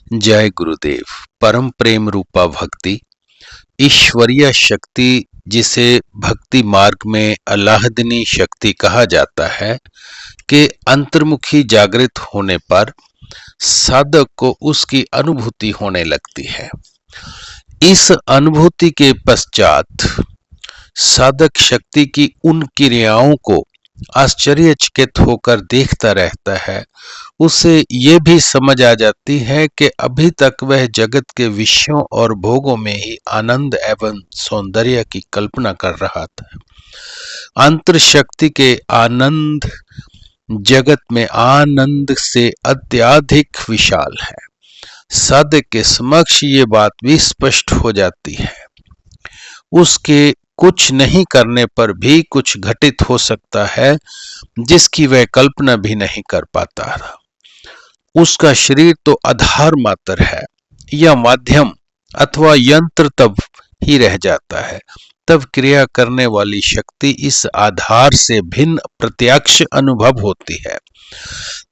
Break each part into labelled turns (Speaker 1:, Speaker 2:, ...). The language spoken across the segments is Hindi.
Speaker 1: जय गुरुदेव। परम प्रेम रूपा भक्ति ईश्वरीय शक्ति, जिसे भक्ति मार्ग में अल्लाहदनी शक्ति कहा जाता है, के अंतर्मुखी जागृत होने पर साधक को उसकी अनुभूति होने लगती है। इस अनुभूति के पश्चात साधक शक्ति की उन क्रियाओं को आश्चर्यचकित होकर देखता रहता है। उसे ये भी समझ आ जाती है कि अभी तक वह जगत के विषयों और भोगों में ही आनंद एवं सौंदर्य की कल्पना कर रहा था। अंतर शक्ति के आनंद जगत में आनंद से अत्यधिक विशाल है। साधक के समक्ष ये बात भी स्पष्ट हो जाती है। उसके कुछ नहीं करने पर भी कुछ घटित हो सकता है जिसकी वह कल्पना भी नहीं कर पाता था। उसका शरीर तो आधार मात्र है या माध्यम अथवा यंत्र तब ही रह जाता है। तब क्रिया करने वाली शक्ति इस आधार से भिन्न प्रत्यक्ष अनुभव होती है।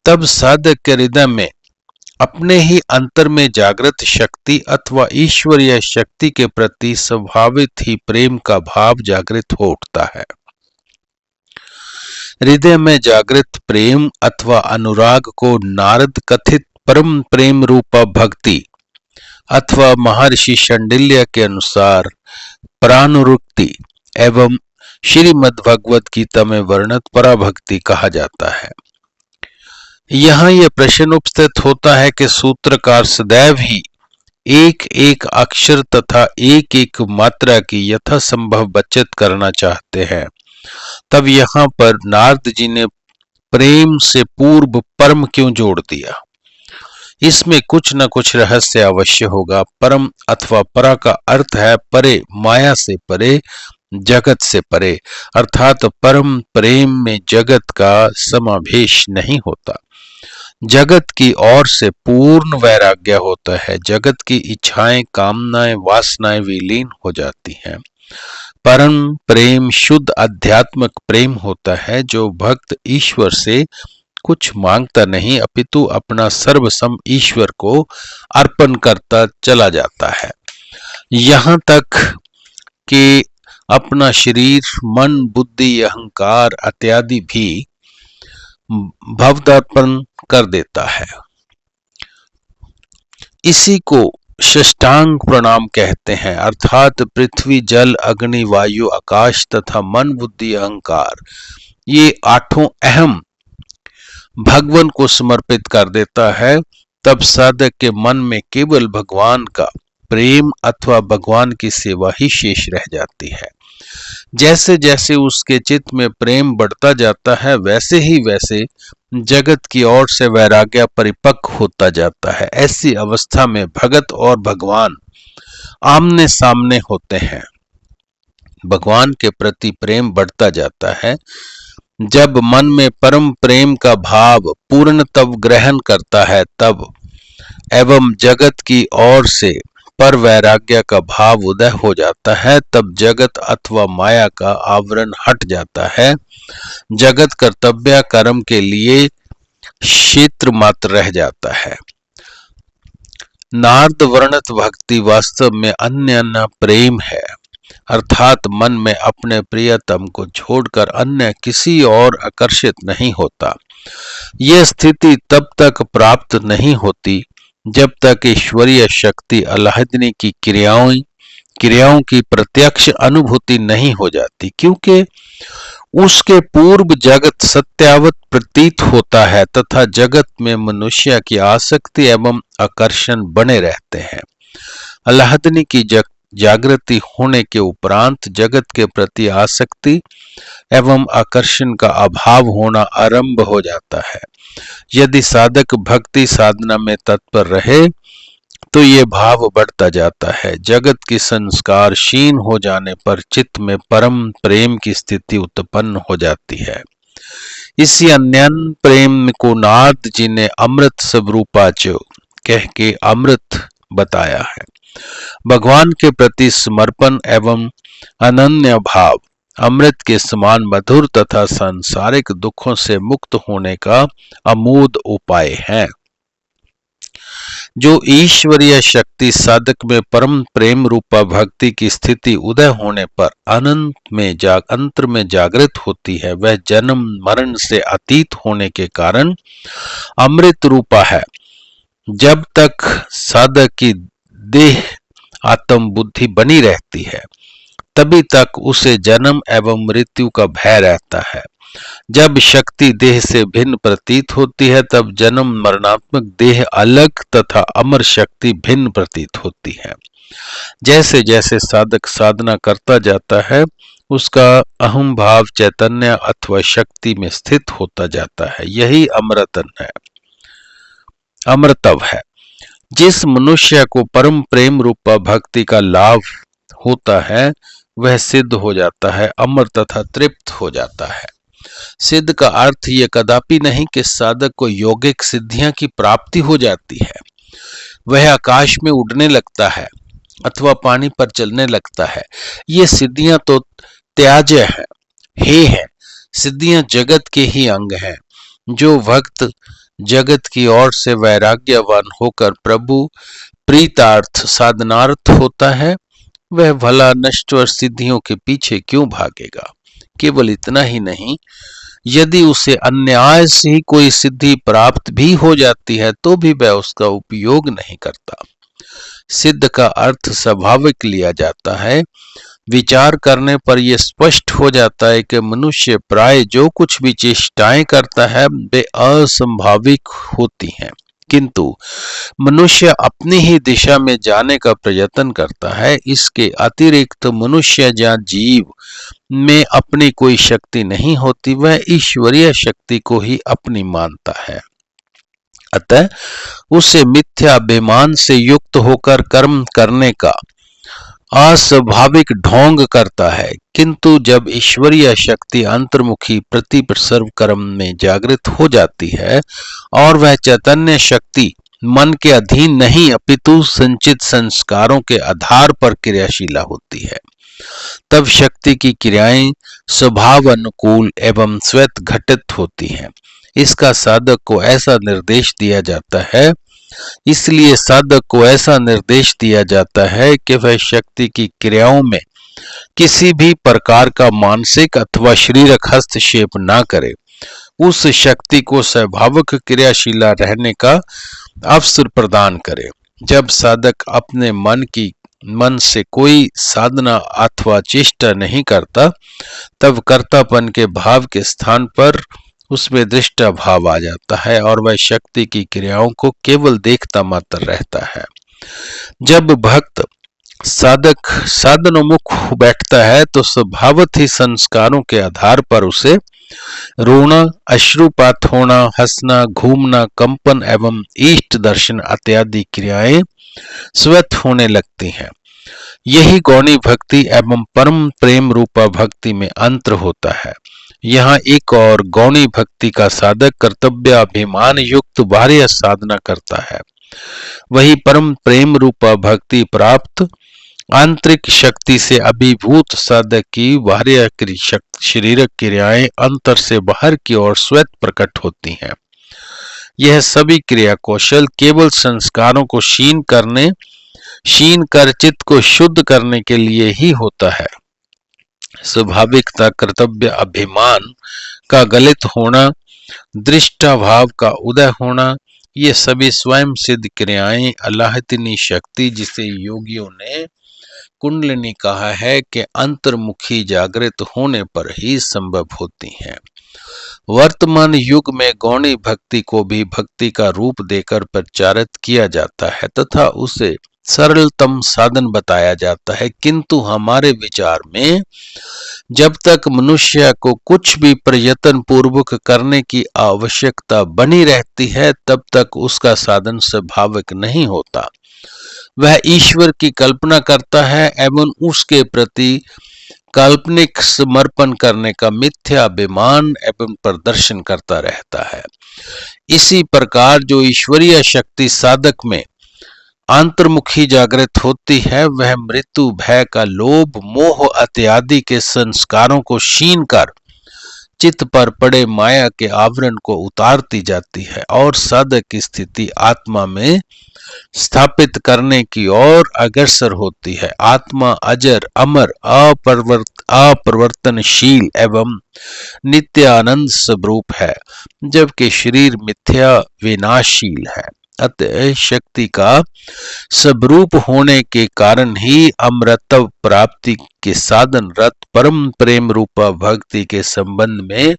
Speaker 1: तब साधक के हृदय में अपने ही अंतर में जागृत शक्ति अथवा ईश्वरीय शक्ति के प्रति स्वाभाविक ही प्रेम का भाव जागृत हो उठता है। हृदय में जागृत प्रेम अथवा अनुराग को नारद कथित परम प्रेम रूपा भक्ति अथवा महर्षि शांडिल्य के अनुसार प्राणुरुक्ति एवं श्रीमद् भगवत गीता में वर्णित पराभक्ति कहा जाता है। यहाँ यह प्रश्न उपस्थित होता है कि सूत्रकार सदैव ही एक एक अक्षर तथा एक एक मात्रा की यथासंभव बचत करना चाहते हैं। तब यहाँ पर नारद जी ने प्रेम से पूर्व परम क्यों जोड़ दिया? इसमें कुछ न कुछ रहस्य अवश्य होगा। परम अथवा परा का अर्थ है परे, माया से परे, जगत से परे। अर्थात परम प्रेम में जगत का समावेश नहीं होता। जगत की ओर से पूर्ण वैराग्य होता है। जगत की इच्छाएं, कामनाएं, वासनाएं विलीन हो जाती हैं। परम प्रेम शुद्ध आध्यात्मिक प्रेम होता है, जो भक्त ईश्वर से कुछ मांगता नहीं अपितु अपना सर्वसम ईश्वर को अर्पण करता चला जाता है। यहाँ तक कि अपना शरीर, मन, बुद्धि, अहंकार इत्यादि भी भवदर्पण कर देता है। इसी को षष्टांग प्रणाम कहते हैं। अर्थात पृथ्वी, जल, अग्नि, वायु, आकाश तथा मन, बुद्धि, अहंकार, ये आठों अहम भगवान को समर्पित कर देता है। तब साधक के मन में केवल भगवान का प्रेम अथवा भगवान की सेवा ही शेष रह जाती है। जैसे जैसे उसके चित्त में प्रेम बढ़ता जाता है, वैसे ही वैसे जगत की ओर से वैराग्य परिपक्व होता जाता है। ऐसी अवस्था में भगत और भगवान आमने सामने होते हैं। भगवान के प्रति प्रेम बढ़ता जाता है। जब मन में परम प्रेम का भाव पूर्णतः ग्रहण करता है तब एवं जगत की ओर से पर वैराग्य का भाव उदय हो जाता है। तब जगत अथवा माया का आवरण हट जाता है। जगत कर्तव्य कर्म के लिए क्षेत्र मात्र रह जाता है। नारद वर्णित भक्ति वास्तव में अन्य प्रेम है। अर्थात मन में अपने प्रियतम को छोड़कर अन्य किसी और आकर्षित नहीं होता। यह स्थिति तब तक प्राप्त नहीं होती जब तक ईश्वरीय शक्ति अल्लाहदनी की क्रियाओं की प्रत्यक्ष अनुभूति नहीं हो जाती, क्योंकि उसके पूर्व जगत सत्यावत प्रतीत होता है तथा जगत में मनुष्य की आसक्ति एवं आकर्षण बने रहते हैं। अल्लाहदनी की जागृति होने के उपरांत जगत के प्रति आसक्ति एवं आकर्षण का अभाव होना आरंभ हो जाता है। यदि साधक भक्ति साधना में तत्पर रहे तो ये भाव बढ़ता जाता है। जगत की संस्कार क्षीण हो जाने पर चित्त में परम प्रेम की स्थिति उत्पन्न हो जाती है। इसी अन्यन प्रेम को नारद जी ने अमृत स्वरूपाच कह के अमृत बताया है। भगवान के प्रति समर्पण एवं अनन्य भाव अमृत के समान मधुर तथा सांसारिक दुखों से मुक्त होने का अमोघ उपाय है। जो ईश्वरीय शक्ति साधक में परम प्रेम रूपा भक्ति की स्थिति उदय होने पर अंतर में जागृत होती है, वह जन्म मरण से अतीत होने के कारण अमृत रूपा है। जब तक साधक की देह आत्म बुद्धि बनी रहती है, तभी तक उसे जन्म एवं मृत्यु का भय रहता है। जब शक्ति देह से भिन्न प्रतीत होती है, तब जन्म मरणात्मक देह अलग तथा अमर शक्ति भिन्न प्रतीत होती है। जैसे जैसे साधक साधना करता जाता है, उसका अहम भाव चैतन्य अथवा शक्ति में स्थित होता जाता है। यही अमृतव है। जिस मनुष्य को परम प्रेम रूपा भक्ति का लाभ होता है, वह सिद्ध हो जाता है, अमर तथा तृप्त हो जाता है। सिद्ध का अर्थ यह कदापि नहीं कि साधक को यौगिक सिद्धियां की प्राप्ति हो जाती है, वह आकाश में उड़ने लगता है अथवा पानी पर चलने लगता है। ये सिद्धियां तो त्याज्य है, हे है। सिद्धियां जगत के ही अंग हैं। जो भक्त जगत की ओर से वैराग्यवान होकर प्रभु प्रीतार्थ साधनार्थ होता है, वह भला नश्वर सिद्धियों के पीछे क्यों भागेगा। केवल इतना ही नहीं, यदि उसे अन्याय से ही कोई सिद्धि प्राप्त भी हो जाती है, तो भी वह उसका उपयोग नहीं करता। सिद्ध का अर्थ स्वाभाविक लिया जाता है। विचार करने पर यह स्पष्ट हो जाता है कि मनुष्य प्राय जो कुछ भी चेष्टाएं करता है, वे असंभाविक होती हैं, किंतु मनुष्य अपनी ही दिशा में जाने का प्रयत्न करता है। इसके अतिरिक्त मनुष्य या जीव में अपनी कोई शक्ति नहीं होती, वह ईश्वरीय शक्ति को ही अपनी मानता है। अतः उसे मिथ्याभिमान से युक्त होकर कर्म करने का अस्वाभाविक ढोंग करता है। किंतु जब ईश्वरीय शक्ति अंतर्मुखी प्रतिप्रसर्व कर्म में जागृत हो जाती है और वह चैतन्य शक्ति मन के अधीन नहीं अपितु संचित संस्कारों के आधार पर क्रियाशीला होती है, तब शक्ति की क्रियाएं स्वभाव अनुकूल एवं स्वयं घटित होती हैं। इसका साधक को ऐसा निर्देश दिया जाता है इसलिए साधक को ऐसा निर्देश दिया जाता है कि वह शक्ति की क्रियाओं में किसी भी प्रकार का मानसिक अथवा शारीरिक हस्तक्षेप ना करे, उस शक्ति को स्वाभाविक क्रियाशीला रहने का अवसर प्रदान करे। जब साधक अपने मन से कोई साधना अथवा चेष्टा नहीं करता, तब कर्तापन के भाव के स्थान पर उसमें दृष्टा भाव आ जाता है और वह शक्ति की क्रियाओं को केवल देखता मात्र रहता है। जब भक्त साधक साधनोन्मुख बैठता है, तो स्वभावत ही संस्कारों के आधार पर उसे रोना, अश्रुपात होना, हंसना, घूमना, कंपन एवं इष्ट दर्शन इत्यादि क्रियाएं स्वतः होने लगती हैं। यही गौणी भक्ति एवं परम प्रेम रूपा भक्ति में अंतर होता है। यहाँ एक और गौणी भक्ति का साधक कर्तव्याभिमान युक्त बाह्य साधना करता है, वही परम प्रेम रूपा भक्ति प्राप्त आंतरिक शक्ति से अभिभूत साधक की बाह्य शारीरिक क्रियाएं अंतर से बाहर की ओर स्वयं प्रकट होती हैं। यह सभी क्रिया कौशल केवल संस्कारों को क्षीण कर चित्त को शुद्ध करने के लिए ही होता है। स्वाभाविकता, कर्तव्य अभिमान का गलित होना, दृष्टा भाव का उदय होना, ये सभी स्वयं सिद्ध क्रियाएं अल्लाहतीनी शक्ति, जिसे योगियों ने कुंडलिनी कहा है, कि अंतर्मुखी जागृत होने पर ही संभव होती हैं। वर्तमान युग में गौणी भक्ति को भी भक्ति का रूप देकर प्रचारित किया जाता है तथा उसे सरलतम साधन बताया जाता है, किंतु हमारे विचार में जब तक मनुष्य को कुछ भी प्रयत्न पूर्वक करने की आवश्यकता बनी रहती है, तब तक उसका साधन स्वाभाविक नहीं होता। वह ईश्वर की कल्पना करता है एवं उसके प्रति काल्पनिक समर्पण करने का मिथ्याभिमान एवं प्रदर्शन करता रहता है। इसी प्रकार जो ईश्वरीय शक्ति साधक में अंतर्मुखी जागृत होती है, वह मृत्यु, भय का लोभ, मोह इत्यादि के संस्कारों को क्षीण कर चित्त पर पड़े माया के आवरण को उतारती जाती है और साधक की स्थिति आत्मा में स्थापित करने की ओर अग्रसर होती है। आत्मा अजर, अमर, अपरिवर्तनशील एवं नित्यानंद स्वरूप है, जबकि शरीर मिथ्या विनाशील है। अतः शक्ति का स्वरूप होने के कारण ही अमृतत्व प्राप्ति के साधन रत परम प्रेम रूपा भक्ति के संबंध में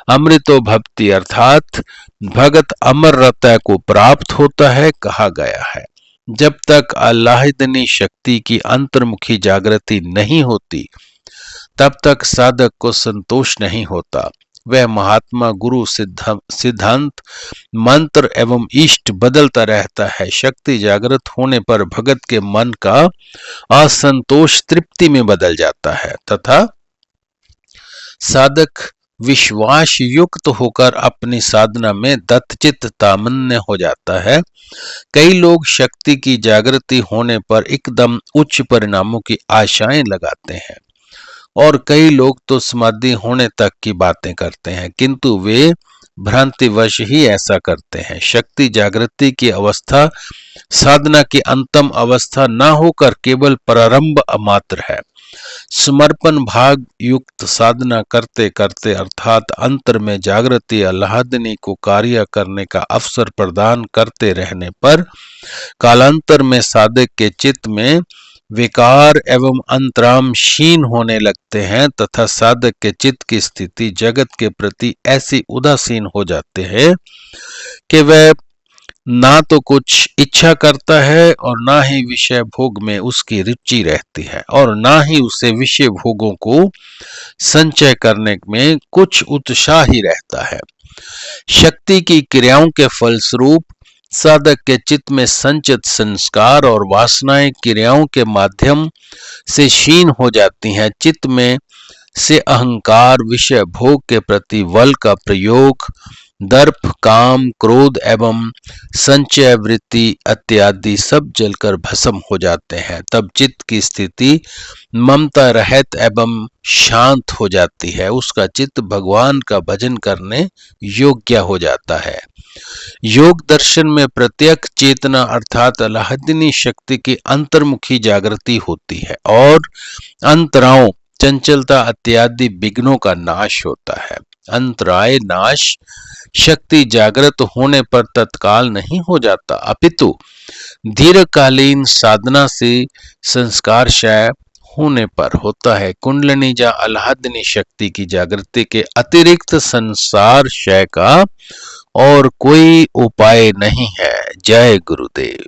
Speaker 1: अमृतो भक्ति अर्थात भगत अमर रता को प्राप्त होता है कहा गया है। जब तक अल्लाहदनी शक्ति की अंतर्मुखी जागृति नहीं होती, तब तक साधक को संतोष नहीं होता। वह महात्मा गुरु सिद्धांत मंत्र एवं इष्ट बदलता रहता है। शक्ति जागृत होने पर भगत के मन का असंतोष तृप्ति में बदल जाता है तथा साधक विश्वास युक्त होकर अपनी साधना में दत्तचित्त तामन्य हो जाता है। कई लोग शक्ति की जागृति होने पर एकदम उच्च परिणामों की आशाएं लगाते हैं और कई लोग तो समाधि होने तक की बातें करते हैं, किंतु वे भ्रांतिवश ही ऐसा करते हैं। शक्ति जागृति की अवस्था साधना की अंतिम अवस्था न होकर केवल प्रारंभ मात्र है। समर्पण भाग युक्त साधना करते करते अर्थात अंतर में जागृति अल्लाहदनी को कार्य करने का अवसर प्रदान करते रहने पर कालांतर में साधक के चित्त में विकार एवं अंतराम क्षीण होने लगते हैं तथा साधक के चित्त की स्थिति जगत के प्रति ऐसी उदासीन हो जाते हैं कि वह ना तो कुछ इच्छा करता है और ना ही विषय भोग में उसकी रुचि रहती है और ना ही उसे विषय भोगों को संचय करने में कुछ उत्साह ही रहता है। शक्ति की क्रियाओं के फलस्वरूप साधक के चित्त में संचित संस्कार और वासनाएं क्रियाओं के माध्यम से क्षीण हो जाती हैं। चित्त में से अहंकार, विषय भोग के प्रति बल का प्रयोग, दर्प, काम, क्रोध एवं संचय वृत्ति इत्यादि सब जलकर भस्म हो जाते हैं। तब चित्त की स्थिति ममता रहित एवं शांत हो जाती है। उसका चित्त भगवान का भजन करने योग्य हो जाता है। योग दर्शन में प्रत्यक्ष चेतना अर्थात अल्लाहदनी शक्ति की अंतर्मुखी जागृति होती है और अंतराओं, चंचलता इत्यादि विघ्नों का नाश होता है। अंतराय नाश शक्ति जागृत होने पर तत्काल नहीं हो जाता, अपितु दीर्घकालीन साधना से संस्कार क्षय होने पर होता है। कुंडलिनी या अल्लाहदनी शक्ति की जागृति के अतिरिक्त संसार क्षय का और कोई उपाय नहीं है। जय गुरुदेव।